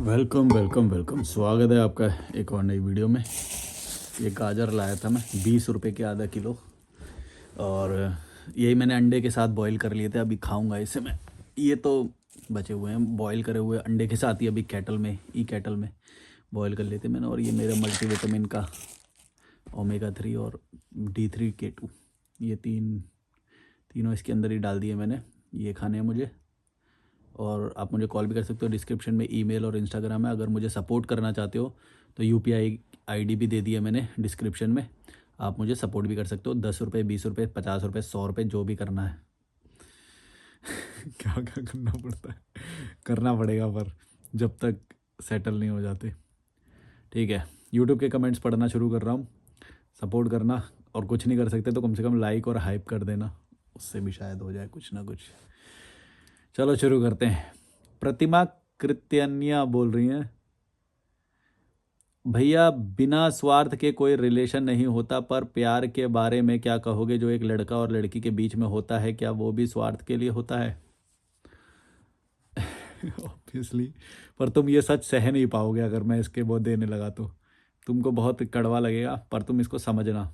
Welcome welcome welcome, स्वागत है आपका एक और नई वीडियो में। ये गाजर लाया था मैं 20 रुपए के आधा किलो, और यही मैंने अंडे के साथ बॉईल कर लिए थे। अभी खाऊंगा इसे मैं। ये तो बचे हुए हैं बॉईल करे हुए अंडे के साथ ही, अभी केटल में बॉईल कर लेते मैंने। और ये मेरे मल्टीविटामिन का ओमेगा 3 और D3K2, ये तीनों इसके अंदर ही डाल दिए मैंने। ये खाने हैं मुझे। और आप मुझे कॉल भी कर सकते हो, डिस्क्रिप्शन में ईमेल और इंस्टाग्राम है। अगर मुझे सपोर्ट करना चाहते हो तो UPI ID भी दे दी है मैंने डिस्क्रिप्शन में। आप मुझे सपोर्ट भी कर सकते हो, 10 रुपये, 20 रुपये, 50 रुपये, 100 रुपये, जो भी करना है। क्या क्या करना पड़ता है, करना पड़ेगा, पर जब तक सेटल नहीं हो जाते। ठीक है, यूट्यूब के कमेंट्स पढ़ना शुरू कर रहा हूँ। सपोर्ट करना, और कुछ नहीं कर सकते तो कम से कम लाइक और हाइप कर देना, उससे भी शायद हो जाए कुछ ना कुछ। चलो शुरू करते हैं। प्रतिमा कृत्यन्या बोल रही हैं, भैया बिना स्वार्थ के कोई रिलेशन नहीं होता, पर प्यार के बारे में क्या कहोगे? जो एक लड़का और लड़की के बीच में होता है, क्या वो भी स्वार्थ के लिए होता है? ऑब्वियसली। पर तुम ये सच सह नहीं पाओगे अगर मैं इसके बहुत देने लगा तो। तुमको बहुत कड़वा लगेगा, पर तुम इसको समझना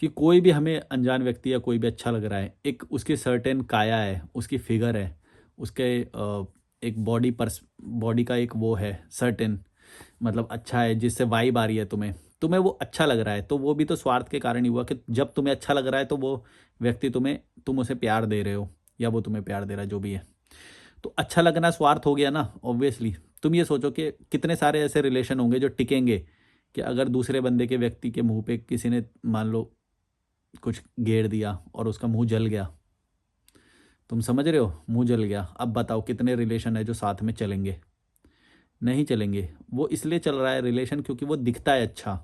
कि कोई भी हमें अनजान व्यक्ति या कोई भी अच्छा लग रहा है, एक उसकी सर्टेन काया है, उसकी फिगर है, उसके एक बॉडी का एक वो है सर्टेन, मतलब अच्छा है, जिससे वाइब आ रही है तुम्हें, वो अच्छा लग रहा है, तो वो भी तो स्वार्थ के कारण ही हुआ कि जब तुम्हें अच्छा लग रहा है तो वो व्यक्ति तुम उसे प्यार दे रहे हो, या वो तुम्हें प्यार दे रहा है, जो भी है। तो अच्छा लगना स्वार्थ हो गया ना, ऑब्वियसली। तुम ये सोचो कि कितने सारे ऐसे रिलेशन होंगे जो टिकेंगे, कि अगर दूसरे बंदे के व्यक्ति के मुंह पे किसी ने मान लो कुछ गेर दिया और उसका मुंह जल गया। तुम समझ रहे हो, मुंह जल गया। अब बताओ कितने रिलेशन है जो साथ में चलेंगे? नहीं चलेंगे। वो इसलिए चल रहा है रिलेशन क्योंकि वो दिखता है अच्छा,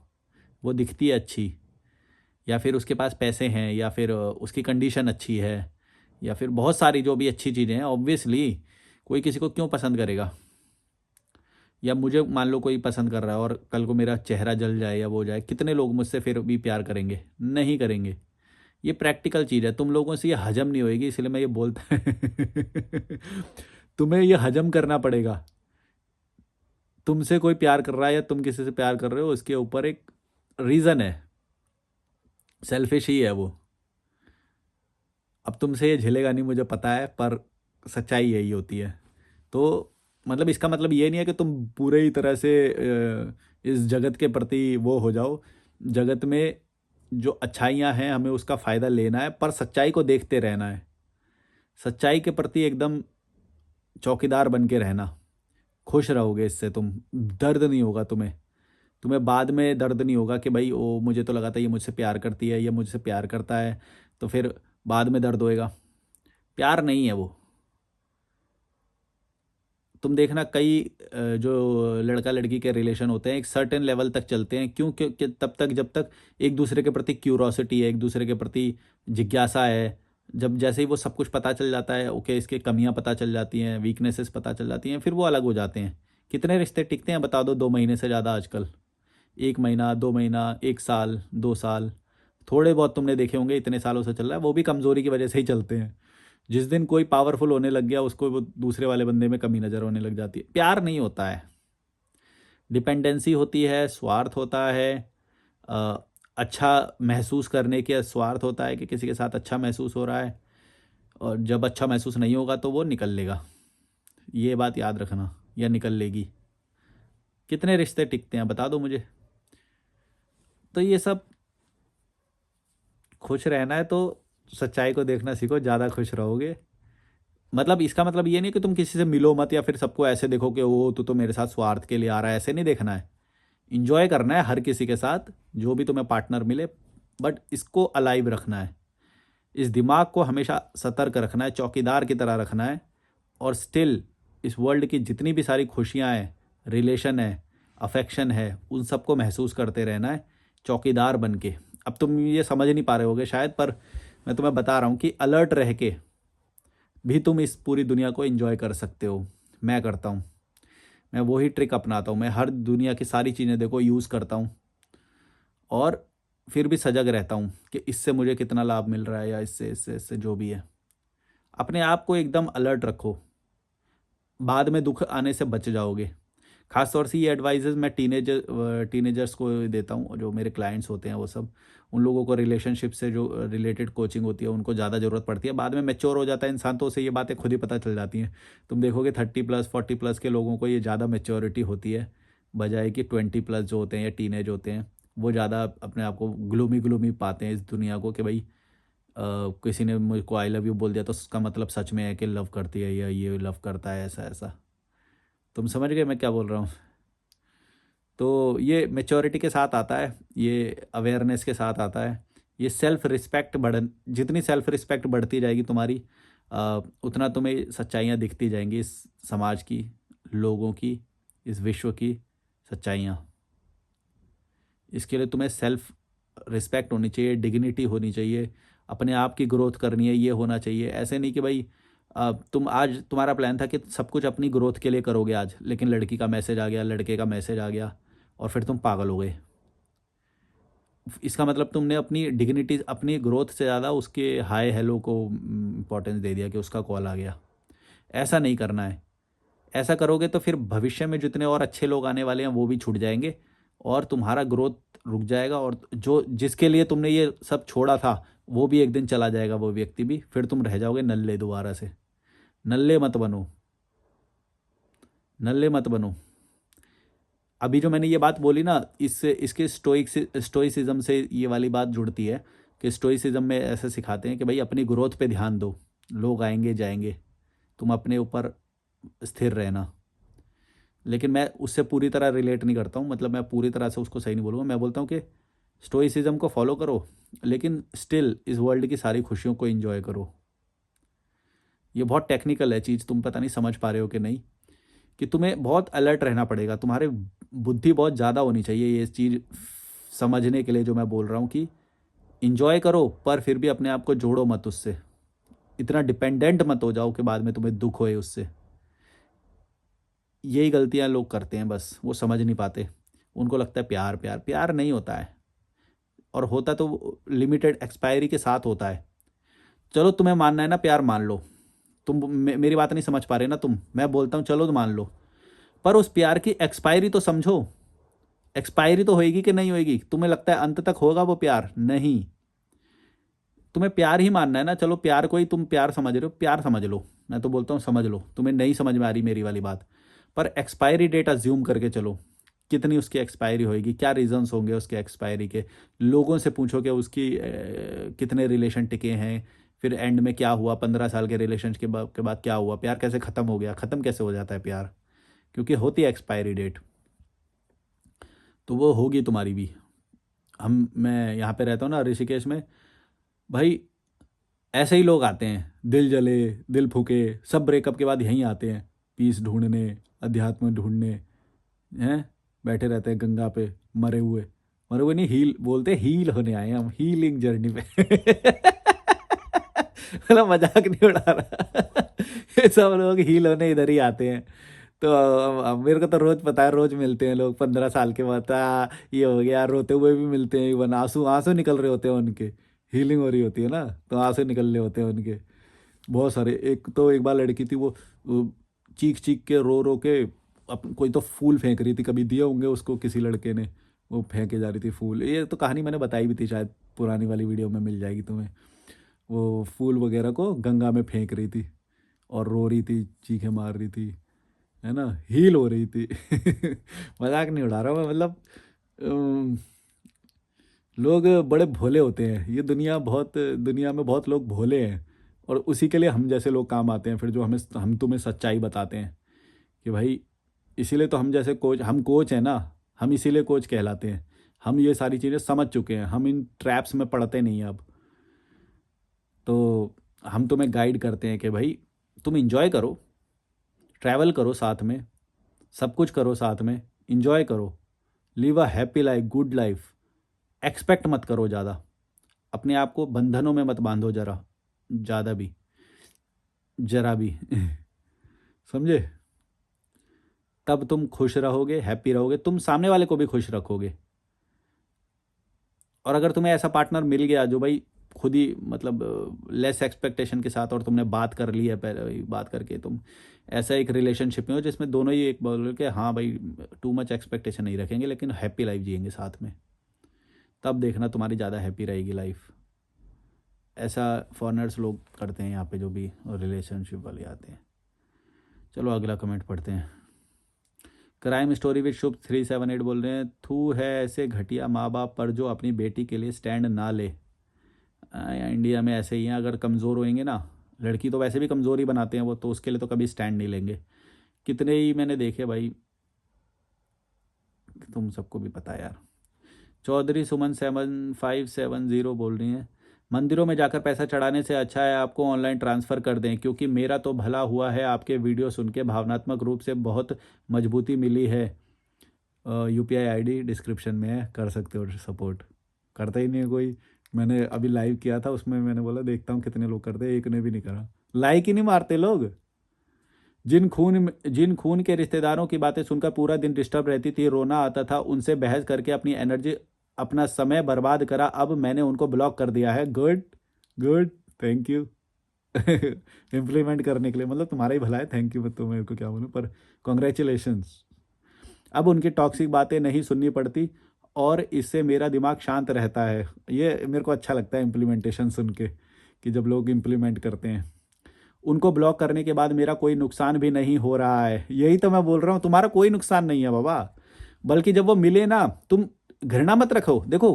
वो दिखती है अच्छी, या फिर उसके पास पैसे हैं, या फिर उसकी कंडीशन अच्छी है, या फिर बहुत सारी जो भी अच्छी चीज़ें हैं। ऑब्वियसली कोई किसी को क्यों पसंद करेगा? या मुझे मान लो कोई पसंद कर रहा है और कल को मेरा चेहरा जल जाए या वो हो जाए, कितने लोग मुझसे फिर भी प्यार करेंगे? नहीं करेंगे। ये प्रैक्टिकल चीज़ है, तुम लोगों से ये हजम नहीं होएगी, इसलिए मैं ये बोलता तुम्हें ये हजम करना पड़ेगा। तुमसे कोई प्यार कर रहा है या तुम किसी से प्यार कर रहे हो, उसके ऊपर एक रीज़न है, सेल्फिश ही है वो। अब तुमसे ये झेलेगा नहीं, मुझे पता है, पर सच्चाई यही होती है। तो मतलब इसका मतलब ये नहीं है कि तुम पूरे ही तरह से इस जगत के प्रति वो हो जाओ। जगत में जो अच्छाइयाँ हैं हमें उसका फ़ायदा लेना है, पर सच्चाई को देखते रहना है। सच्चाई के प्रति एकदम चौकीदार बन के रहना। खुश रहोगे इससे तुम, दर्द नहीं होगा तुम्हें। तुम्हें बाद में दर्द नहीं होगा कि भाई ओ, मुझे तो लगा था ये मुझसे प्यार करती है, ये मुझसे प्यार करता है, तो फिर बाद में दर्द होएगा। प्यार नहीं है वो। तुम देखना कई जो लड़का लड़की के रिलेशन होते हैं एक सर्टेन लेवल तक चलते हैं। क्यों? क्योंकि तब तक जब तक एक दूसरे के प्रति क्यूरोसिटी है, एक दूसरे के प्रति जिज्ञासा है। जब जैसे ही वो सब कुछ पता चल जाता है, ओके, इसके कमियां पता चल जाती हैं, वीकनेसेस पता चल जाती हैं, फिर वो अलग हो जाते हैं। कितने रिश्ते टिकते हैं बता दो? 2 महीने से ज़्यादा आजकल। 1 महीना, 2 महीना, 1 साल, 2 साल। थोड़े बहुत तुमने देखे होंगे इतने सालों से चल रहा है, वो भी कमज़ोरी की वजह से ही चलते हैं। जिस दिन कोई पावरफुल होने लग गया, उसको वो दूसरे वाले बंदे में कमी नज़र होने लग जाती है। प्यार नहीं होता है, डिपेंडेंसी होती है, स्वार्थ होता है। अ, अच्छा महसूस करने के स्वार्थ होता है कि किसी के साथ अच्छा महसूस हो रहा है, और जब अच्छा महसूस नहीं होगा तो वो निकल लेगा। ये बात याद रखना, या निकल लेगी। कितने रिश्ते टिकते हैं बता दो मुझे? तो ये सब, खुश रहना है तो सच्चाई को देखना सीखो, ज़्यादा खुश रहोगे। मतलब इसका मतलब ये नहीं कि तुम किसी से मिलो मत, या फिर सबको ऐसे देखो कि वो तो मेरे साथ स्वार्थ के लिए आ रहा है, ऐसे नहीं देखना है। इंजॉय करना है हर किसी के साथ, जो भी तुम्हें पार्टनर मिले, बट इसको अलाइव रखना है। इस दिमाग को हमेशा सतर्क रखना है, चौकीदार की तरह रखना है। और स्टिल इस वर्ल्ड की जितनी भी सारी खुशियाँ हैं, रिलेशन है, अफेक्शन है, उन सबको महसूस करते रहना है, चौकीदार बन के। अब तुम ये समझ नहीं पा रहे होगे शायद, पर मैं तुम्हें बता रहा हूँ कि अलर्ट रह के भी तुम इस पूरी दुनिया को एंजॉय कर सकते हो। मैं करता हूँ, मैं वही ट्रिक अपनाता हूँ। मैं हर दुनिया की सारी चीज़ें देखो यूज़ करता हूँ, और फिर भी सजग रहता हूँ कि इससे मुझे कितना लाभ मिल रहा है, या इससे इससे इससे जो भी है। अपने आप को एकदम अलर्ट रखो, बाद में दुख आने से बच जाओगे। ख़ास तौर से ये एडवाइसेस मैं टीनेजर्स को देता हूँ, जो मेरे क्लाइंट्स होते हैं वो सब। उन लोगों को रिलेशनशिप से जो रिलेटेड कोचिंग होती है उनको ज़्यादा ज़रूरत पड़ती है। बाद में मैच्योर हो जाता है इंसान तो उसे ये बातें खुद ही पता चल जाती हैं। तुम देखोगे 30+ 40+ के लोगों को ये ज़्यादा मैच्योरिटी होती है, बजाय कि 20+ जो होते हैं या टीनेज होते हैं, वो ज़्यादा अपने आप को ग्लूमी ग्लूमी पाते हैं इस दुनिया को, कि भाई किसी ने मुझको आई लव यू बोल दिया तो उसका मतलब सच में है कि लव करती है या ये लव करता है, ऐसा ऐसा। तुम समझ गए मैं क्या बोल रहा हूँ? तो ये मैच्योरिटी के साथ आता है, ये अवेयरनेस के साथ आता है, ये सेल्फ रिस्पेक्ट जितनी सेल्फ रिस्पेक्ट बढ़ती जाएगी तुम्हारी, उतना तुम्हें सच्चाइयाँ दिखती जाएंगी इस समाज की, लोगों की, इस विश्व की सच्चाइयाँ। इसके लिए तुम्हें सेल्फ रिस्पेक्ट होनी चाहिए, डिग्निटी होनी चाहिए, अपने आप की ग्रोथ करनी है, ये होना चाहिए। ऐसे नहीं कि भाई तुम आज तुम्हारा प्लान था कि सब कुछ अपनी ग्रोथ के लिए करोगे आज, लेकिन लड़की का मैसेज आ गया, लड़के का मैसेज आ गया और फिर तुम पागल हो गए। इसका मतलब तुमने अपनी डिग्निटी, अपनी ग्रोथ से ज़्यादा उसके हाय हेलो को इम्पोर्टेंस दे दिया कि उसका कॉल आ गया। ऐसा नहीं करना है। ऐसा करोगे तो फिर भविष्य में जितने और अच्छे लोग आने वाले हैं वो भी छूट जाएंगे और तुम्हारा ग्रोथ रुक जाएगा, और जो जिसके लिए तुमने ये सब छोड़ा था वो भी एक दिन चला जाएगा, वो व्यक्ति भी। फिर तुम रह जाओगे नल्ले दोबारा से। नल्ले मत बनो, नल्ले मत बनो। अभी जो मैंने ये बात बोली ना, इससे इसके स्टोइसिज्म से ये वाली बात जुड़ती है कि स्टोइसिज्म में ऐसे सिखाते हैं कि भाई अपनी ग्रोथ पे ध्यान दो, लोग आएंगे जाएंगे, तुम अपने ऊपर स्थिर रहना। लेकिन मैं उससे पूरी तरह रिलेट नहीं करता हूँ, मतलब मैं पूरी तरह से उसको सही नहीं बोलूँगा। मैं बोलता हूँ कि स्टोइसिज्म को फॉलो करो, लेकिन स्टिल इस वर्ल्ड की सारी खुशियों को एंजॉय करो। ये बहुत टेक्निकल है चीज़, तुम पता नहीं समझ पा रहे हो कि नहीं, कि तुम्हें बहुत अलर्ट रहना पड़ेगा, तुम्हारे बुद्धि बहुत ज़्यादा होनी चाहिए ये चीज़ समझने के लिए जो मैं बोल रहा हूँ कि इंजॉय करो, पर फिर भी अपने आप को जोड़ो मत उससे। इतना डिपेंडेंट मत हो जाओ कि बाद में तुम्हें दुख होए उससे। यही गलतियाँ लोग करते हैं, बस वो समझ नहीं पाते। उनको लगता है प्यार प्यार प्यार नहीं होता है, और होता तो लिमिटेड एक्सपायरी के साथ होता है। चलो तुम्हें मानना है ना, प्यार मान लो। तुम मेरी बात नहीं समझ पा रहे ना तुम, मैं बोलता हूँ चलो तो मान लो, पर उस प्यार की एक्सपायरी तो समझो। एक्सपायरी तो होएगी कि नहीं होएगी? तुम्हें लगता है अंत तक होगा वो प्यार? नहीं। तुम्हें प्यार ही मानना है ना, चलो प्यार को ही तुम प्यार समझ रहे हो, प्यार समझ लो। मैं तो बोलता हूँ समझ लो, तुम्हें नहीं समझ में आ रही मेरी वाली बात, पर एक्सपायरी डेट अज्यूम करके चलो। कितनी उसकी एक्सपायरी होएगी, क्या रीजंस होंगे उसके एक्सपायरी के। लोगों से पूछो कि उसकी कितने रिलेशन टिके हैं, फिर एंड में क्या हुआ, 15 साल के रिलेशन के बाद क्या हुआ, प्यार कैसे ख़त्म हो गया, ख़त्म कैसे हो जाता है प्यार, क्योंकि होती है एक्सपायरी डेट। तो वो होगी तुम्हारी भी। मैं यहाँ पे रहता हूँ ना ऋषिकेश में, भाई ऐसे ही लोग आते हैं, दिल जले, दिल फूके, सब ब्रेकअप के बाद यहीं आते हैं पीस ढूंढने, अध्यात्म ढूंढने। हैं, बैठे रहते हैं गंगा पे, मरे हुए। मरे हुए नहीं, हील बोलते, हील होने आए हैं हम, हीलिंग जर्नी पे। मतलब मजाक नहीं उड़ा रहा। ये सब लोग हील होने इधर ही आते हैं। तो मेरे को तो रोज पता है, रोज मिलते हैं लोग 15 साल के बाद, ये हो गया, रोते हुए भी मिलते हैं, इवन आंसू आंसू निकल रहे होते हैं उनके। हीलिंग हो रही होती है ना, तो आंसू निकल रहे होते हैं उनके बहुत सारे। एक तो एक बार लड़की थी, वो चीख चीख के रो रो के कोई तो फूल फेंक रही थी, कभी दिए होंगे उसको किसी लड़के ने, वो फेंके जा रही थी फूल। ये तो कहानी मैंने बताई भी थी शायद, पुरानी वाली वीडियो में मिल जाएगी तुम्हें। वो फूल वगैरह को गंगा में फेंक रही थी और रो रही थी, चीखें मार रही थी, है ना, हील हो रही थी। मजाक नहीं उड़ा रहा मैं, मतलब अम, लोग बड़े भोले होते हैं। ये दुनिया में बहुत लोग भोले हैं, और उसी के लिए हम जैसे लोग काम आते हैं फिर, जो हम तुम्हें सच्चाई बताते हैं कि भाई, इसीलिए तो हम जैसे कोच, हम कोच हैं ना, हम इसीलिए कोच कहलाते हैं। हम ये सारी चीज़ें समझ चुके हैं, हम इन ट्रैप्स में पड़ते नहीं हैं अब। तो हम तुम्हें गाइड करते हैं कि भाई तुम इंजॉय करो, ट्रैवल करो साथ में, सब कुछ करो साथ में, इंजॉय करो, live a happy life, good life. Expect मत करो ज़्यादा, अपने आप को बंधनों में मत बांधो जरा, ज़्यादा भी, जरा भी। समझे? तब तुम खुश रहोगे, हैप्पी रहोगे, तुम सामने वाले को भी खुश रखोगे। और अगर तुम्हें ऐसा पार्टनर मिल गया जो भाई खुद ही मतलब लेस एक्सपेक्टेशन के साथ, और तुमने बात कर ली है पहले ही, बात करके तुम ऐसा एक रिलेशनशिप में हो जिसमें दोनों ही एक बोल के हाँ भाई टू मच एक्सपेक्टेशन नहीं रखेंगे लेकिन हैप्पी लाइफ जिएंगे साथ में, तब देखना तुम्हारी ज़्यादा हैप्पी रहेगी लाइफ। ऐसा फॉरेनर्स लोग करते हैं यहाँ पे जो भी रिलेशनशिप वाले आते हैं। चलो अगला कमेंट पढ़ते हैं। क्राइम स्टोरी विद शुभ 378 बोल रहे हैं, थू है ऐसे घटिया माँ बाप पर जो अपनी बेटी के लिए स्टैंड ना ले। इंडिया में ऐसे ही हैं, अगर कमज़ोर होएंगे ना, लड़की तो वैसे भी कमज़ोर ही बनाते हैं वो, तो उसके लिए तो कभी स्टैंड नहीं लेंगे। कितने ही मैंने देखे भाई, तुम सबको भी पता है यार। चौधरी सुमन 7570 बोल रही हैं, मंदिरों में जाकर पैसा चढ़ाने से अच्छा है आपको ऑनलाइन ट्रांसफ़र कर दें, क्योंकि मेरा तो भला हुआ है, आपके वीडियो सुन के भावनात्मक रूप से बहुत मजबूती मिली है। UPI ID डिस्क्रिप्शन में है, कर सकते हो सपोर्ट। करता ही नहीं है कोई। मैंने अभी लाइव किया था, उसमें मैंने बोला देखता हूँ कितने लोग करते हैं, एक ने भी नहीं करा। लाइक ही नहीं मारते लोग। जिन खून के रिश्तेदारों की बातें सुनकर पूरा दिन डिस्टर्ब रहती थी, रोना आता था, उनसे बहस करके अपनी एनर्जी अपना समय बर्बाद करा, अब मैंने उनको ब्लॉक कर दिया है। Good good, thank you. Implement करने के लिए, मतलब तुम्हारा ही भला है, थैंक यू। तो मेरे को क्या बोलूँ, पर कॉन्ग्रेचुलेशंस। अब उनकी टॉक्सिक बातें नहीं सुननी पड़ती और इससे मेरा दिमाग शांत रहता है। ये मेरे को अच्छा लगता है इम्प्लीमेंटेशन सुन के, कि जब लोग इम्प्लीमेंट करते हैं। उनको ब्लॉक करने के बाद मेरा कोई नुकसान भी नहीं हो रहा है। यही तो मैं बोल रहा हूँ, तुम्हारा कोई नुकसान नहीं है बाबा, बल्कि जब वो मिले ना, तुम घृणा मत रखो। देखो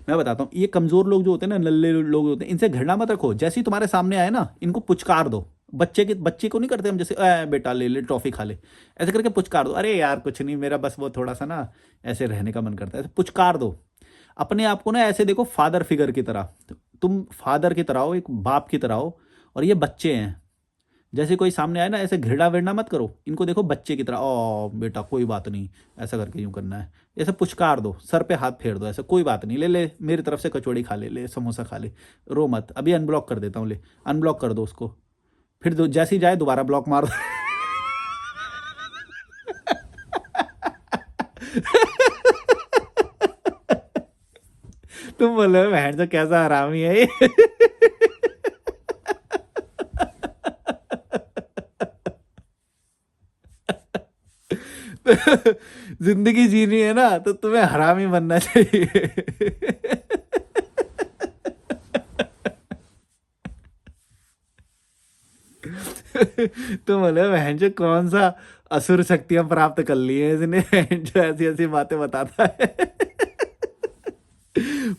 मैं बताता हूँ, ये कमज़ोर लोग जो होते हैं ना, नल्ले लोग होते हैं, इनसे घृणा मत रखो। जैसे ही तुम्हारे सामने आए ना, इनको पुचकार दो। बच्चे को नहीं करते हम, जैसे बेटा ले ले टॉफ़ी खा ले, ऐसे करके पुचकार दो। अरे यार कुछ नहीं, मेरा बस वो थोड़ा सा ना ऐसे रहने का मन करता है, ऐसे पुचकार दो। अपने आप को ना ऐसे देखो फादर फिगर की तरह, तुम फादर की तरह हो, एक बाप की तरह हो, और ये बच्चे हैं। जैसे कोई सामने आए ना, ऐसे घृणा विरणा मत करो, इनको देखो बच्चे की तरह। ओ बेटा कोई बात नहीं, ऐसा करके यूँ करना है, ऐसे पुचकार दो, सर पे हाथ फेर दो, ऐसे कोई बात नहीं, ले ले मेरी तरफ से कचौड़ी खा ले, ले समोसा खा ले, रो मत, अभी अनब्लॉक कर देता हूँ, ले अनब्लॉक कर दो उसको। फिर जैसे ही जाए दोबारा ब्लॉक मार दो। तुम बोले बहन तो कैसा हरामी है ये। जिंदगी जीनी है ना, तो तुम्हें हरामी बनना चाहिए। तो बोले बहन जो कौन सा असुर शक्तियां प्राप्त कर ली है इसने, जो ऐसी ऐसी बातें बताता है।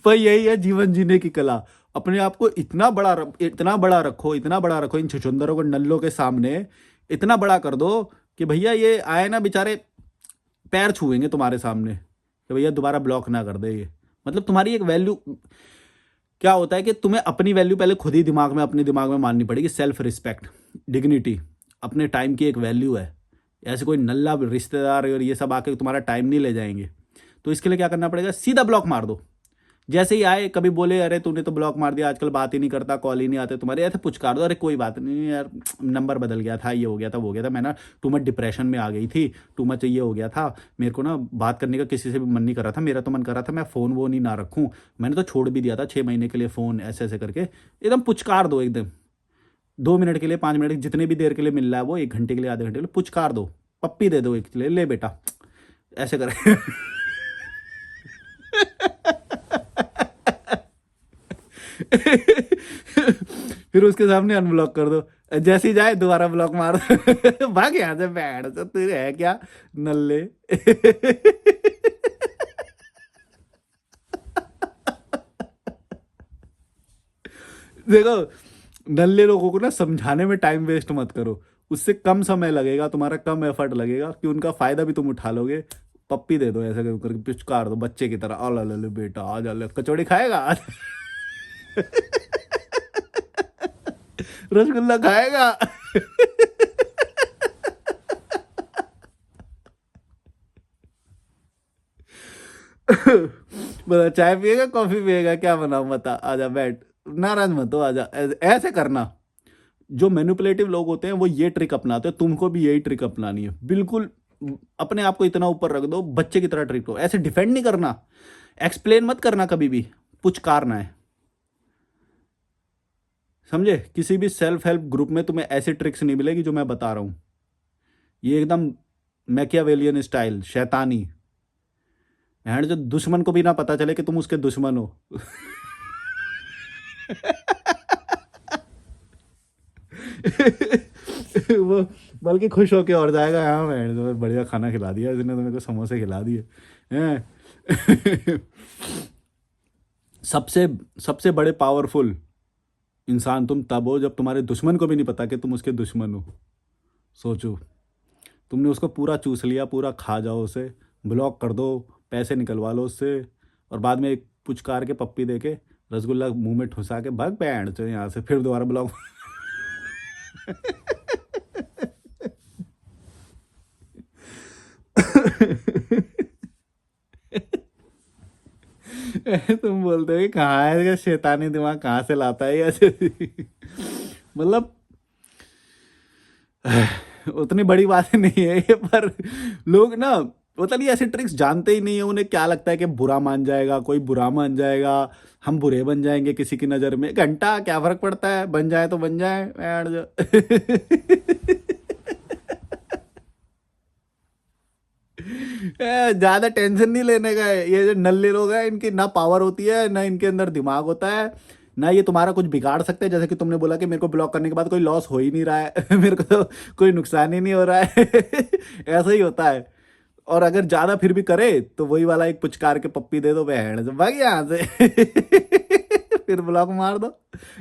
पर यही है जीवन जीने की कला। अपने आप को इतना बड़ा रखो इन छुछुंदरों को, नल्लों के सामने इतना बड़ा कर दो कि भैया ये आए ना बेचारे पैर छुएंगे तुम्हारे सामने, कि भैया दोबारा ब्लॉक ना कर दे ये। मतलब तुम्हारी एक वैल्यू क्या होता है कि तुम्हें अपनी वैल्यू पहले खुद ही अपने दिमाग में माननी पड़ेगी। सेल्फ रिस्पेक्ट, डिग्निटी, अपने टाइम की एक वैल्यू है। ऐसे कोई नल्ला रिश्तेदार और ये सब आके तुम्हारा टाइम नहीं ले जाएंगे। तो इसके लिए क्या करना पड़ेगा, सीधा ब्लॉक मार दो। जैसे ही आए, कभी बोले अरे तूने तो ब्लॉक मार दिया, आजकल बात ही नहीं करता, कॉल ही नहीं आते तुम्हारे, ऐसे पुचकार दो, अरे कोई बात नहीं यार, नंबर बदल गया था, ये हो गया था, वो हो गया था, मैं ना टू मच डिप्रेशन में आ गई थी, टू मच ये हो गया था, मेरे को ना बात करने का किसी से भी मन नहीं कर रहा था, मेरा तो मन कर रहा था मैं फ़ोन वो नहीं ना रखूँ, मैंने तो छोड़ भी दिया था 6 महीने के लिए फ़ोन। ऐसे ऐसे करके एकदम पुचकार दो, एकदम 2 मिनट के लिए, 5 मिनट, जितने भी देर के लिए मिल रहा है वो, 1 घंटे के लिए, आधे घंटे के लिए, पुचकार दो, पप्पी दे दो एक, ले बेटा, ऐसे कर। फिर उसके सामने अनब्लॉक कर दो, जैसे ही जाए दोबारा ब्लॉक मार दो। भाग यहाँ से, बैठ तो तू है क्या नल्ले। देखो नल्ले लोगों को ना समझाने में टाइम वेस्ट मत करो, उससे कम समय लगेगा, तुम्हारा कम एफर्ट लगेगा, कि उनका फायदा भी तुम उठा लोगे। पप्पी दे दो ऐसा करके, पिचकार दो बच्चे की तरह, अल ले बेटा आ जा, ले कचौड़ी खाएगा। रसगुल्ला खाएगा। बता चाय पिएगा कॉफी पिएगा, क्या बनाऊं बता, आजा बैठ, नाराज मत हो, आजा। ऐसे करना। जो मैनिपुलेटिव लोग होते हैं वो ये ट्रिक अपनाते हैं, तुमको भी यही ट्रिक अपनानी है। बिल्कुल अपने आप को इतना ऊपर रख दो, बच्चे की तरह ट्रिक हो, ऐसे डिफेंड नहीं करना, एक्सप्लेन मत करना कभी भी, पुचकारना है। समझे? किसी भी सेल्फ हेल्प ग्रुप में तुम्हें ऐसी ट्रिक्स नहीं मिलेगी जो मैं बता रहा हूँ। ये एकदम मैकियावेलियन स्टाइल, शैतानी। एंड जो दुश्मन को भी ना पता चले कि तुम उसके दुश्मन हो। वो बल्कि खुश होके और जाएगा, हाँ मैं तो बढ़िया खाना खिला दिया इसने, तो मेरे को समोसे खिला दिए हैं। सबसे सबसे बड़े पावरफुल इंसान तुम तब हो जब तुम्हारे दुश्मन को भी नहीं पता कि तुम उसके दुश्मन हो। सोचो, तुमने उसको पूरा चूस लिया, पूरा खा जाओ उसे, ब्लॉक कर दो, पैसे निकलवा लो उससे, और बाद में एक पुचकार के पप्पी दे के रसगुल्ला मुंह में ठुसा के भाग बैंड चो यहाँ से, फिर दोबारा ब्लॉक। तुम बोलते हो कि कहाँ है इसका शैतानी दिमाग, कहाँ से लाता है ये ऐसे। मतलब उतनी बड़ी बात नहीं है ये, पर लोग ना पता नहीं ऐसे ट्रिक्स जानते ही नहीं है। उन्हें क्या लगता है कि बुरा मान जाएगा, कोई बुरा मान जाएगा, हम बुरे बन जाएंगे किसी की नज़र में, घंटा क्या फर्क पड़ता है, बन जाए तो बन जाए ऐड जो। ज्यादा टेंशन नहीं लेने का है। ये जो नल्ले लोग हैं इनकी ना पावर होती है, ना इनके अंदर दिमाग होता है, ना ये तुम्हारा कुछ बिगाड़ सकते हैं। जैसे कि तुमने बोला कि मेरे को ब्लॉक करने के बाद कोई लॉस हो ही नहीं रहा है। मेरे को तो कोई नुकसान ही नहीं हो रहा है। ऐसा ही होता है। और अगर ज्यादा फिर भी करे तो वही वाला एक पुचकार के पप्पी दे दो, बहन से भाग यहाँ से। फिर ब्लॉक मार दो।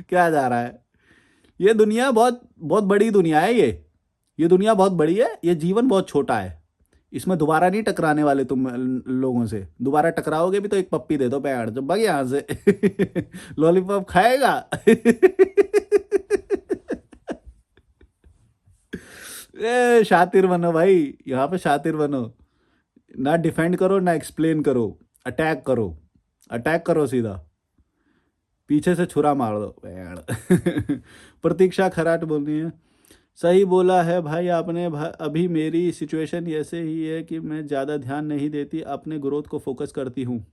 क्या जा रहा है? ये दुनिया बहुत बहुत बड़ी दुनिया है। ये दुनिया बहुत बड़ी है, ये जीवन बहुत छोटा है। इसमें दोबारा नहीं टकराने वाले तुम लोगों से। दोबारा टकराओगे भी तो एक पप्पी दे दो, पैर जब भाग यहाँ से। लॉलीपॉप खाएगा। ए शातिर बनो भाई, यहाँ पे शातिर बनो। ना डिफेंड करो, ना एक्सप्लेन करो, अटैक करो। अटैक करो सीधा, पीछे से छुरा मार दो पैर। प्रतीक्षा खराट बोल रही है, सही बोला है भाई आपने। अभी मेरी सिचुएशन ऐसे ही है कि मैं ज़्यादा ध्यान नहीं देती, अपने ग्रोथ को फोकस करती हूँ।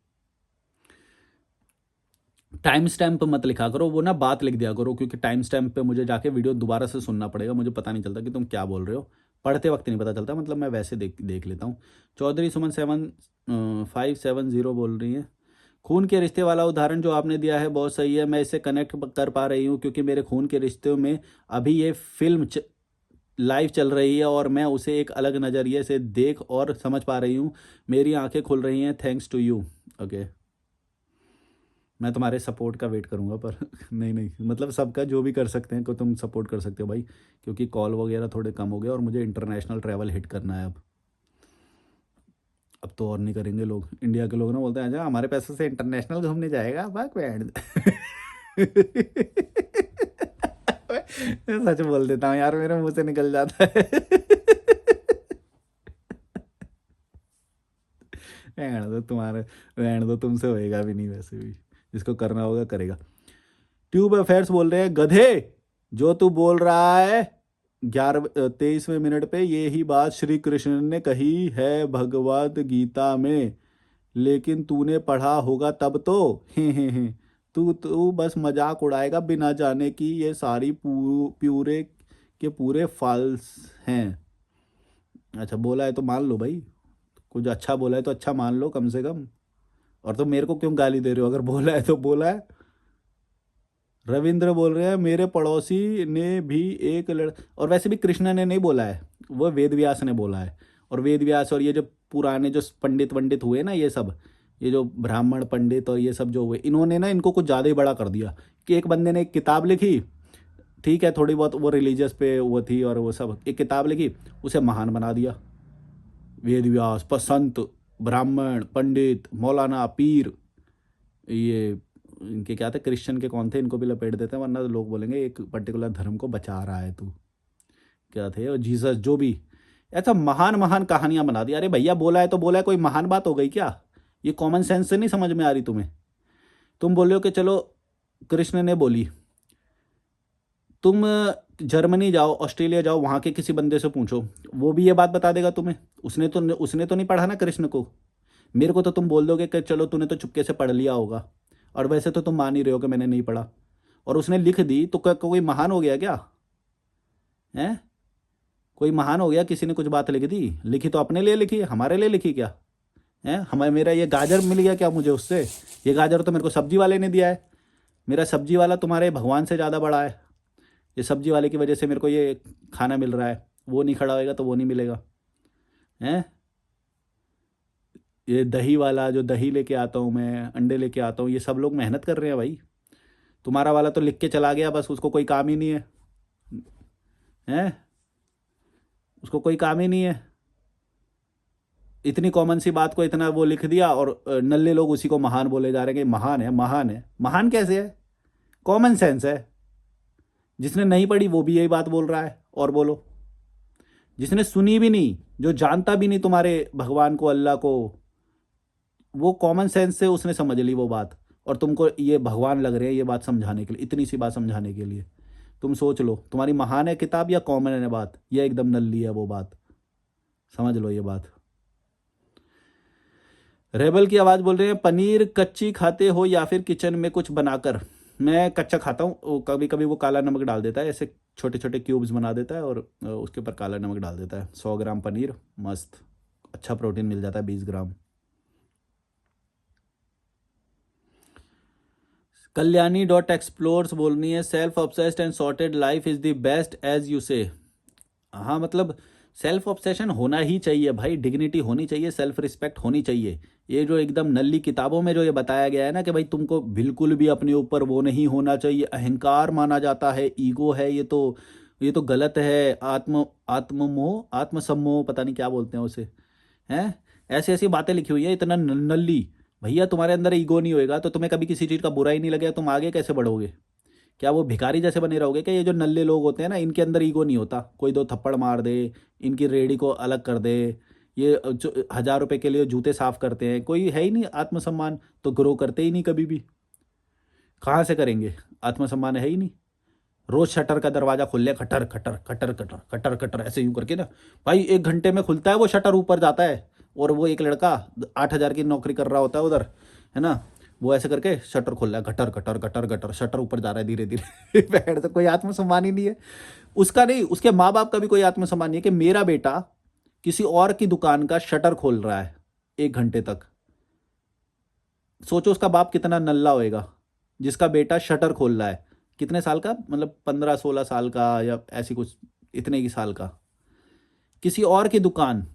टाइम स्टैम्प मत लिखा करो, वो ना बात लिख दिया करो, क्योंकि टाइम स्टैम्प पे मुझे जाके वीडियो दोबारा से सुनना पड़ेगा, मुझे पता नहीं चलता कि तुम क्या बोल रहे हो। पढ़ते वक्त नहीं पता चलता, मतलब मैं वैसे देख देख लेता हूँ। चौधरी सुमन 7570 बोल रही हैं, खून के रिश्ते वाला उदाहरण जो आपने दिया है बहुत सही है। मैं इससे कनेक्ट कर पा रही हूँ क्योंकि मेरे खून के रिश्तों में अभी ये फिल्म लाइव चल रही है और मैं उसे एक अलग नज़रिए से देख और समझ पा रही हूँ। मेरी आंखें खुल रही हैं, थैंक्स टू यू। ओके, मैं तुम्हारे सपोर्ट का वेट करूँगा, पर नहीं नहीं, मतलब सबका जो भी कर सकते हैं को तुम सपोर्ट कर सकते हो भाई, क्योंकि कॉल वगैरह थोड़े कम हो गए और मुझे इंटरनेशनल ट्रैवल हिट करना है अब तो और नहीं करेंगे लोग। इंडिया के लोग ना बोलते हैं अच्छा हमारे पैसे से इंटरनेशनल घूमने जाएगा, भाग बैंड। मैं सच बोल देता हूँ यार, मेरे मुंह से निकल जाता है। रहने दो तुम्हारे, रहने दो, तुमसे होएगा भी नहीं, वैसे भी जिसको करना होगा करेगा। ट्यूब अफेयर्स बोल रहे हैं, गधे जो तू बोल रहा है 23वें मिनट पे, ये ही बात श्री कृष्ण ने कही है भगवद गीता में, लेकिन तूने पढ़ा होगा तब तो। हे तू तू बस मजाक उड़ाएगा बिना जाने कि ये सारी प्यूरे के पूरे फॉल्स हैं। अच्छा बोला है तो मान लो भाई, कुछ अच्छा बोला है तो अच्छा मान लो कम से कम। और तो मेरे को क्यों गाली दे रहे हो? अगर बोला है तो बोला है। रविंद्र बोल रहे हैं, मेरे पड़ोसी ने भी एक और वैसे भी कृष्ण ने नहीं बोला है, वो वेद व्यास ने बोला है। और वेद व्यास और ये जो पुराने जो पंडित वंडित हुए ना, ये सब, ये जो ब्राह्मण पंडित और ये सब जो हुए, इन्होंने ना इनको कुछ ज़्यादा ही बड़ा कर दिया। कि एक बंदे ने एक किताब लिखी, ठीक है थोड़ी बहुत वो रिलीजियस पे वो थी, और वो सब एक किताब लिखी, उसे महान बना दिया। वेद व्यास पर संत, ब्राह्मण, पंडित, मौलाना, पीर, ये इनके क्या थे, क्रिश्चियन के कौन थे, इनको भी लपेट देते हैं, वरना तो लोग बोलेंगे एक पर्टिकुलर धर्म को बचा रहा है तू। क्या थे, और जीसस जो भी, ऐसा महान महान कहानियां बना दी। अरे भैया बोला है तो बोला है, कोई महान बात हो गई क्या? ये कॉमन सेंस से नहीं समझ में आ रही तुम्हें? तुम बोल रहे हो कि चलो कृष्ण ने बोली, तुम जर्मनी जाओ, ऑस्ट्रेलिया जाओ, वहाँ के किसी बंदे से पूछो, वो भी ये बात बता देगा तुम्हें। उसने तो नहीं पढ़ा ना कृष्ण को। मेरे को तो तुम बोल दोगे कि चलो तूने तो चुपके से पढ़ लिया होगा, और वैसे तो तुम मान ही रहे हो कि मैंने नहीं पढ़ा। और उसने लिख दी तो कोई महान हो गया क्या? हैं? कोई महान हो गया? किसी ने कुछ बात लिख दी, लिखी तो अपने लिए लिखी है, हमारे लिए लिखी क्या? है हमें, मेरा ये गाजर मिल गया क्या मुझे उससे? ये गाजर तो मेरे को सब्जी वाले ने दिया है। मेरा सब्जी वाला तुम्हारे भगवान से ज़्यादा बड़ा है। ये सब्जी वाले की वजह से मेरे को ये खाना मिल रहा है। वो नहीं खड़ा होएगा तो वो नहीं मिलेगा। हैं? ये दही वाला, जो दही लेके आता हूँ मैं, अंडे लेके आता हूँ, ये सब लोग मेहनत कर रहे हैं भाई। तुम्हारा वाला तो लिख के चला गया बस, उसको कोई काम ही नहीं है। हैं? उसको कोई काम ही नहीं है। इतनी कॉमन सी बात को इतना वो लिख दिया, और नल्ले लोग उसी को महान बोले जा रहे हैं कि महान है, महान है। महान कैसे है? कॉमन सेंस है। जिसने नहीं पढ़ी वो भी यही बात बोल रहा है। और बोलो, जिसने सुनी भी नहीं, जो जानता भी नहीं तुम्हारे भगवान को, अल्लाह को, वो कॉमन सेंस से उसने समझ ली वो बात, और तुमको ये भगवान लग रहे हैं ये बात समझाने के लिए, इतनी सी बात समझाने के लिए। तुम सोच लो, तुम्हारी महान है किताब या कॉमन है बात, या एकदम नल्ली है वो बात? समझ लो ये बात। रेबल की आवाज़ बोल रहे हैं, पनीर कच्ची खाते हो या फिर किचन में कुछ बनाकर? मैं कच्चा खाता हूँ। कभी कभी वो काला नमक डाल देता है, ऐसे छोटे छोटे क्यूब्स बना देता है और उसके ऊपर काला नमक डाल देता है। 100 ग्राम पनीर, मस्त अच्छा प्रोटीन मिल जाता है, 20 ग्राम। कल्याणी डॉट एक्सप्लोर्स बोलनी है, self obsessed and sorted life is the best as you say. हाँ मतलब सेल्फ ऑब्सेशन होना ही चाहिए भाई, डिग्निटी होनी चाहिए, सेल्फ रिस्पेक्ट होनी चाहिए। ये जो एकदम नल्ली किताबों में जो ये बताया गया है ना कि भाई तुमको बिल्कुल भी अपने ऊपर वो नहीं होना चाहिए, अहंकार माना जाता है, ईगो है, ये तो गलत है। आत्ममोह, आत्मसम्मोह, पता नहीं क्या बोलते हैं उसे, हैं? ऐसी ऐसी बातें लिखी हुई है, इतना नल्ली। भैया तुम्हारे अंदर ईगो नहीं होएगा तो तुम्हें कभी किसी चीज़ का बुरा ही नहीं लगेगा, तुम आगे कैसे बढ़ोगे? क्या वो भिखारी जैसे बने रहोगे क्या? ये जो नल्ले लोग होते हैं ना, इनके अंदर ईगो नहीं होता। कोई दो थप्पड़ मार दे, इनकी रेडी को अलग कर दे, ये जो 1,000 रुपए के लिए जूते साफ करते हैं, कोई है ही नहीं आत्मसम्मान, तो ग्रो करते ही नहीं कभी भी। कहाँ से करेंगे? आत्मसम्मान है ही नहीं। रोज शटर का दरवाजा खुल ले, खटर खटर खटर खटर खटर खटर, ऐसे यूं करके ना भाई, 1 घंटे में खुलता है वो शटर, ऊपर जाता है। और वो एक लड़का 8,000 की नौकरी कर रहा होता है उधर, है ना, वो ऐसे करके शटर खोल रहा है, घटर घटर घटर घटर, शटर ऊपर जा रहा है धीरे धीरे। बैठ तो कोई आत्मसम्मान ही नहीं है उसका। नहीं, उसके माँ बाप का भी कोई आत्मसम्मान नहीं है कि मेरा बेटा किसी और की दुकान का शटर खोल रहा है 1 घंटे तक। सोचो उसका बाप कितना नल्ला होएगा जिसका बेटा शटर खोल रहा है। कितने साल का, मतलब 15-16 साल का या ऐसी कुछ, इतने की साल का, किसी और की दुकान,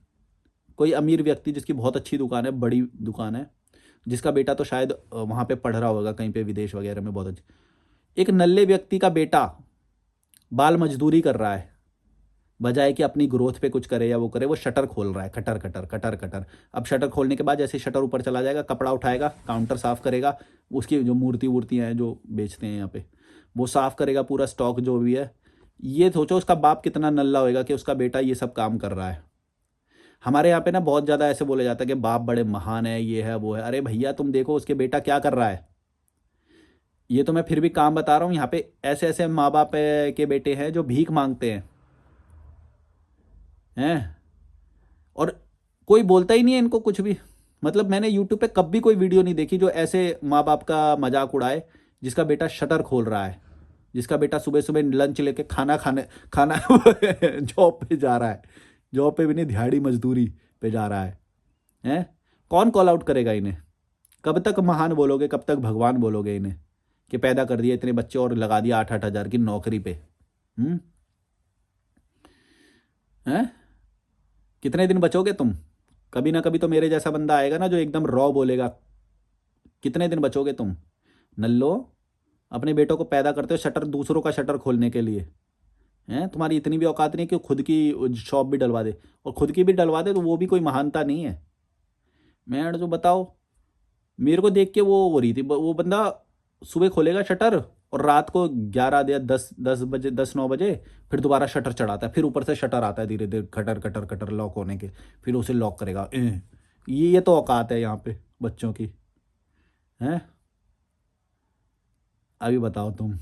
कोई अमीर व्यक्ति जिसकी बहुत अच्छी दुकान है, बड़ी दुकान है, जिसका बेटा तो शायद वहाँ पे पढ़ रहा होगा कहीं पे विदेश वगैरह में बहुत अच्छी, एक नल्ले व्यक्ति का बेटा बाल मजदूरी कर रहा है, बजाय कि अपनी ग्रोथ पे कुछ करे या वो करे, वो शटर खोल रहा है, खटर खटर खटर खटर। अब शटर खोलने के बाद जैसे शटर ऊपर चला जाएगा, कपड़ा उठाएगा, काउंटर साफ करेगा, उसकी जो मूर्तियाँ हैं जो बेचते हैं यहाँ पे, वो साफ करेगा, पूरा स्टॉक जो भी है। ये सोचो उसका बाप कितना नल्ला होएगा कि उसका बेटा ये सब काम कर रहा है। हमारे यहाँ पे ना बहुत ज़्यादा ऐसे बोले जाता है कि बाप बड़े महान है, ये है वो है। अरे भैया तुम देखो उसके बेटा क्या कर रहा है। ये तो मैं फिर भी काम बता रहा हूँ, यहाँ पे ऐसे ऐसे माँ बाप के बेटे हैं जो भीख मांगते हैं। और कोई बोलता ही नहीं है इनको कुछ भी। मतलब मैंने यूट्यूब पे कभी कोई वीडियो नहीं देखी जो ऐसे माँ बाप का मजाक उड़ाए, जिसका बेटा शटर खोल रहा है, जिसका बेटा सुबह सुबह लंच लेके खाना जॉब पे जा रहा है, जॉब पे भी नहीं, दिहाड़ी मजदूरी पे जा रहा है। हैं? कौन कॉल आउट करेगा इन्हें? कब तक महान बोलोगे, कब तक भगवान बोलोगे इन्हें कि पैदा कर दिए इतने बच्चे और लगा दिया 8-8 हज़ार की नौकरी पे? हम्म? हैं? कितने दिन बचोगे तुम? कभी ना कभी तो मेरे जैसा बंदा आएगा ना जो एकदम रॉ बोलेगा। कितने दिन बचोगे तुम नल्लो? अपने बेटों को पैदा करते हो शटर, दूसरों का शटर खोलने के लिए। हैं? तुम्हारी इतनी भी औकात नहीं है कि खुद की शॉप भी डलवा दे, और खुद की भी डलवा दे तो वो भी कोई महानता नहीं है। मैं जो बताओ, मेरे को देख के वो हो रही थी, वो बंदा सुबह खोलेगा शटर और रात को 11 या 10 बजे, 10-9 बजे फिर दोबारा शटर चढ़ाता है, फिर ऊपर से शटर आता है धीरे धीरे, खटर खटर खटर लॉक होने के, फिर उसे लॉक करेगा। ये तो औकात है यहाँ पे बच्चों की। हैं? अभी बताओ तुम,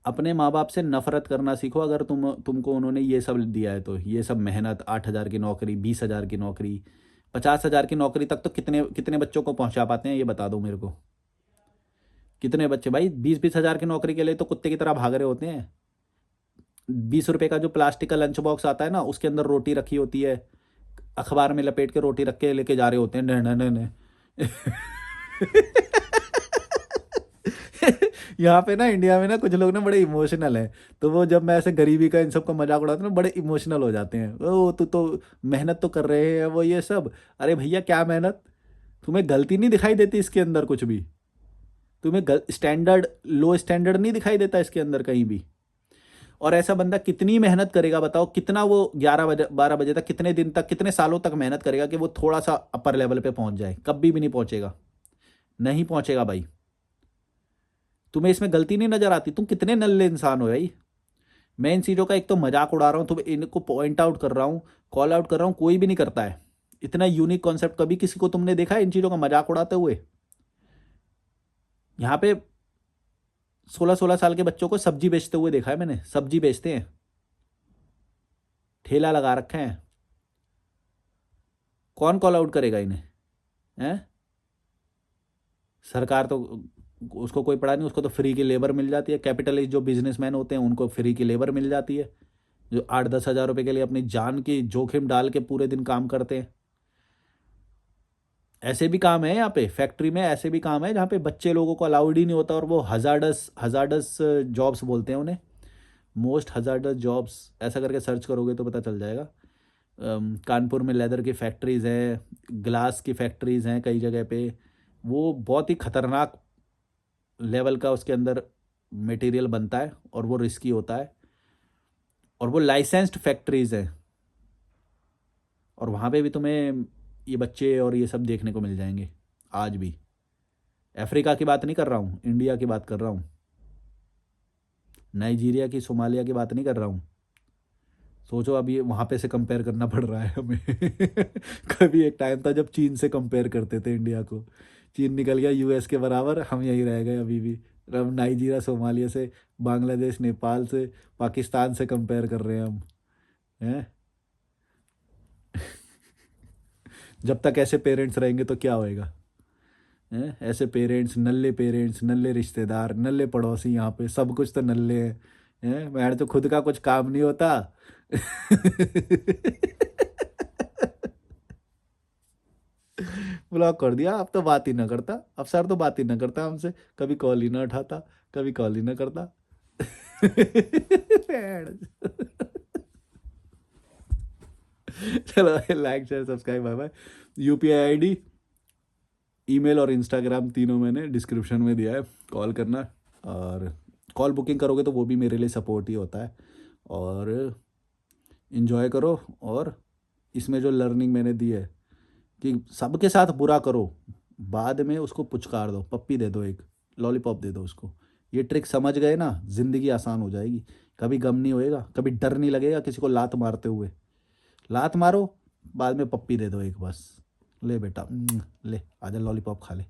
अपने माँ बाप से नफरत करना सीखो। अगर तुमको उन्होंने ये सब दिया है तो, ये सब मेहनत, 8,000 की नौकरी, 20,000 की नौकरी, 50,000 की नौकरी तक तो कितने कितने बच्चों को पहुंचा पाते हैं, ये बता दो मेरे को। कितने बच्चे भाई 20-20 हज़ार की नौकरी के लिए तो कुत्ते की तरह भाग रहे होते हैं। 20 रुपए का जो प्लास्टिक का लंच बॉक्स आता है ना, उसके अंदर रोटी रखी होती है, अखबार में लपेट के रोटी रख के लेके जा रहे होते हैं। न न न यहाँ पे ना इंडिया में ना कुछ लोग ना बड़े इमोशनल हैं, तो वो जब मैं ऐसे गरीबी का इन सब का मजाक उड़ाता हूँ ना, बड़े इमोशनल हो जाते हैं। ओ तू तो मेहनत तो कर रहे हैं वो ये सब। अरे भैया क्या मेहनत, तुम्हें गलती नहीं दिखाई देती इसके अंदर कुछ भी? तुम्हें स्टैंडर्ड लो स्टैंडर्ड नहीं दिखाई देता इसके अंदर कहीं भी? और ऐसा बंदा कितनी मेहनत करेगा बताओ, कितना वो 11 बजे 12 बजे तक, कितने दिन तक, कितने सालों तक मेहनत करेगा कि वो थोड़ा सा अपर लेवल पे पहुंच जाए? कभी भी नहीं पहुंचेगा, नहीं पहुंचेगा भाई। तुम्हें इसमें गलती नहीं नजर आती? तुम कितने नल्ले इंसान हो भाई। मैं इन चीज़ों का एक तो मजाक उड़ा रहा हूँ, तुम्हें इनको पॉइंट आउट कर रहा हूँ, कॉल आउट कर रहा हूँ, कोई भी नहीं करता है। इतना यूनिक कॉन्सेप्ट कभी किसी को तुमने देखा है इन चीज़ों का मजाक उड़ाते हुए? यहाँ पे 16-16 साल के बच्चों को सब्जी बेचते हुए देखा है मैंने, सब्जी बेचते हैं, ठेला लगा रखे हैं। कौन कॉल आउट करेगा इन्हें? हैं? सरकार तो, उसको कोई पड़ा नहीं, उसको तो फ्री की लेबर मिल जाती है। कैपिटलिस्ट जो बिजनेसमैन होते हैं उनको फ्री की लेबर मिल जाती है, जो 8-10 हज़ार रुपए के लिए अपनी जान की जोखिम डाल के पूरे दिन काम करते हैं। ऐसे भी काम है यहाँ पे फैक्ट्री में, ऐसे भी काम है जहाँ पे बच्चे लोगों को अलाउड ही नहीं होता, और वो हजार्डस हजार्डस जॉब्स बोलते हैं उन्हें, मोस्ट हजार्डस जॉब्स, ऐसा करके सर्च करोगे तो पता चल जाएगा। कानपुर में लेदर की फैक्ट्रीज़ हैं, ग्लास की फैक्ट्रीज़ हैं कई जगह पे। वो बहुत ही खतरनाक लेवल का उसके अंदर मटेरियल बनता है, और वो रिस्की होता है, और वो लाइसेंस्ड फैक्ट्रीज़ हैं, और वहाँ पे भी तुम्हें ये बच्चे और ये सब देखने को मिल जाएंगे आज भी। अफ्रीका की बात नहीं कर रहा हूँ, इंडिया की बात कर रहा हूँ, नाइजीरिया की, सोमालिया की बात नहीं कर रहा हूँ। सोचो अब ये वहाँ पे से कंपेयर करना पड़ रहा है हमें। कभी एक टाइम था जब चीन से कंपेयर करते थे इंडिया को, चीन निकल गया यूएस के बराबर, हम यहीं रह गए अभी भी। अब नाइजीरिया, सोमालिया से, बांग्लादेश, नेपाल से, पाकिस्तान से कंपेयर कर रहे हैं हम, हैं? जब तक ऐसे पेरेंट्स रहेंगे तो क्या होएगा? हैं? ऐसे पेरेंट्स, नल्ले रिश्तेदार, नल्ले पड़ोसी, यहाँ पे सब कुछ तो नल्ले हैं। मैं तो खुद का कुछ काम नहीं होता। ब्लॉक कर दिया, अब तो बात ही ना करता, अब सर तो बात ही ना करता हमसे, कभी कॉल ही ना उठाता, कभी कॉल ही ना करता। चलो, like share subscribe, bye bye. UPI ID, email और इंस्टाग्राम तीनों मैंने डिस्क्रिप्शन में दिया है, कॉल करना। और कॉल बुकिंग करोगे तो वो भी मेरे लिए सपोर्ट ही होता है। और इन्जॉय करो, और इसमें जो लर्निंग मैंने दी है कि सबके साथ बुरा करो, बाद में उसको पुचकार दो, पप्पी दे दो, एक लॉलीपॉप दे दो उसको। ये ट्रिक समझ गए ना, ज़िंदगी आसान हो जाएगी। कभी गम नहीं होएगा, कभी डर नहीं लगेगा किसी को लात मारते हुए। लात मारो, बाद में पप्पी दे दो एक, बस। ले बेटा, ले आजा लॉलीपॉप खा ले।